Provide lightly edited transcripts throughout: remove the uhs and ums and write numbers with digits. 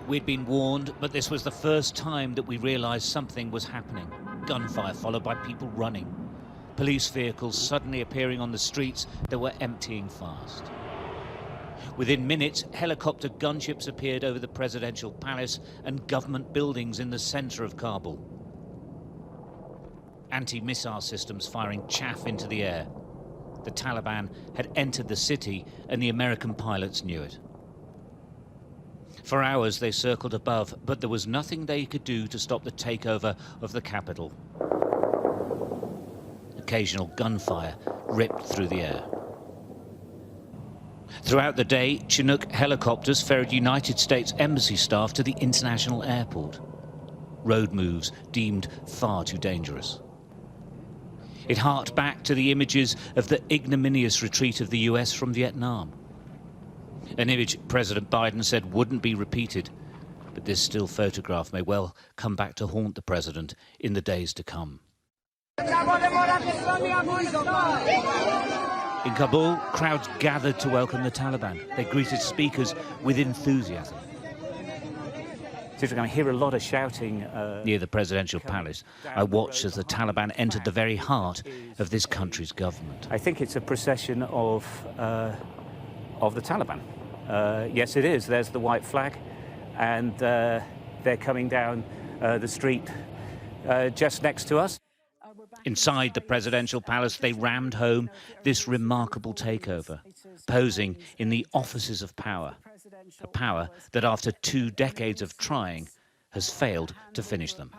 We'd been warned, but this was the first time that we realized something was happening. Gunfire followed by people running. Police vehicles suddenly appearing on the streets that were emptying fast. Within minutes, helicopter gunships appeared over the presidential palace and government buildings in the center of Kabul. Anti-missile systems firing chaff into the air. The Taliban had entered the city and the American pilots knew it. For hours they circled above, but there was nothing they could do to stop the takeover of the capital. Occasional gunfire ripped through the air. Throughout the day, Chinook helicopters ferried United States Embassy staff to the international airport. Road moves deemed far too dangerous. It harked back to the images of the ignominious retreat of the US from Vietnam. An image President Biden said wouldn't be repeated, but this still photograph may well come back to haunt the president in the days to come. In Kabul, crowds gathered to welcome the Taliban. They greeted speakers with enthusiasm. So I hear a lot of shouting near the presidential palace. I watched as the Taliban entered the very heart of this country's government. I think it's a procession of the Taliban. Yes, it is. There's the white flag, and they're coming down the street just next to us. Inside the presidential palace, they rammed home this remarkable takeover, posing in the offices of power, a power that after 2 decades of trying has failed to finish them.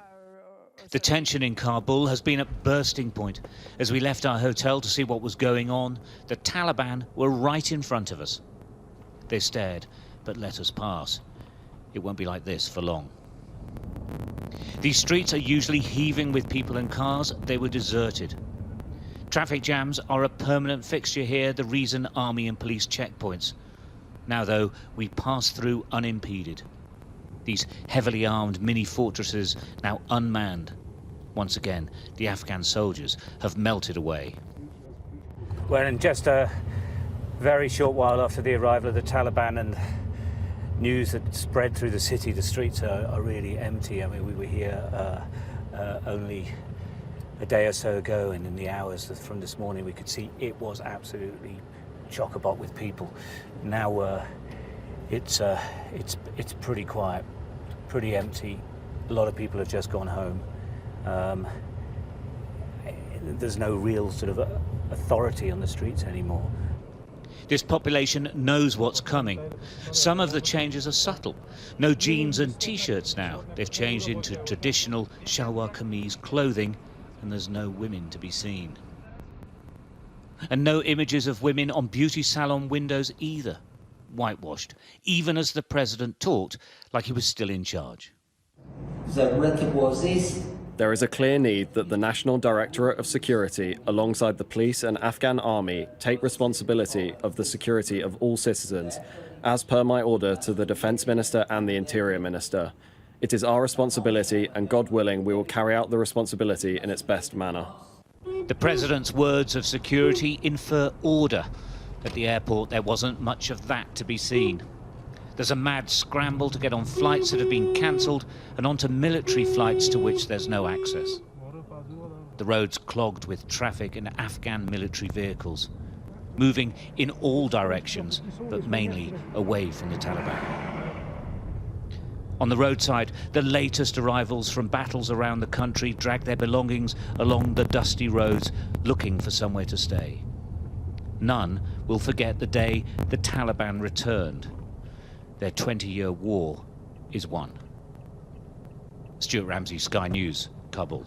The tension in Kabul has been at bursting point. As we left our hotel to see what was going on, the Taliban were right in front of us. They stared, but let us pass. It won't be like this for long. These streets are usually heaving with people and cars. They were deserted. Traffic jams are a permanent fixture here, the reason army and police checkpoints. Now, though, we pass through unimpeded. These heavily armed mini-fortresses now unmanned. Once again, the Afghan soldiers have melted away. Well, in just a very short while after the arrival of the Taliban and news that spread through the city, the streets are really empty. I mean, we were here only a day or so ago, and in the hours from this morning we could see it was absolutely chock-a-block with people. Now it's pretty quiet, pretty empty. A lot of people have just gone home. There's no real sort of authority on the streets anymore. This population knows what's coming. Some of the changes are subtle. No jeans and t-shirts now. They've changed into traditional shalwar kameez clothing, and there's no women to be seen. And no images of women on beauty salon windows either. Whitewashed, even as the president talked like he was still in charge. There is a clear need that the National Directorate of Security, alongside the police and Afghan army, take responsibility of the security of all citizens, as per my order to the Defence Minister and the Interior Minister. It is our responsibility, and God willing, we will carry out the responsibility in its best manner. The president's words of security infer order. At the airport, there wasn't much of that to be seen. There's a mad scramble to get on flights that have been cancelled and onto military flights to which there's no access. The roads clogged with traffic and Afghan military vehicles, moving in all directions, but mainly away from the Taliban. On the roadside, the latest arrivals from battles around the country drag their belongings along the dusty roads, looking for somewhere to stay. None will forget the day the Taliban returned. Their 20-year war is won. Stuart Ramsey, Sky News, Kabul.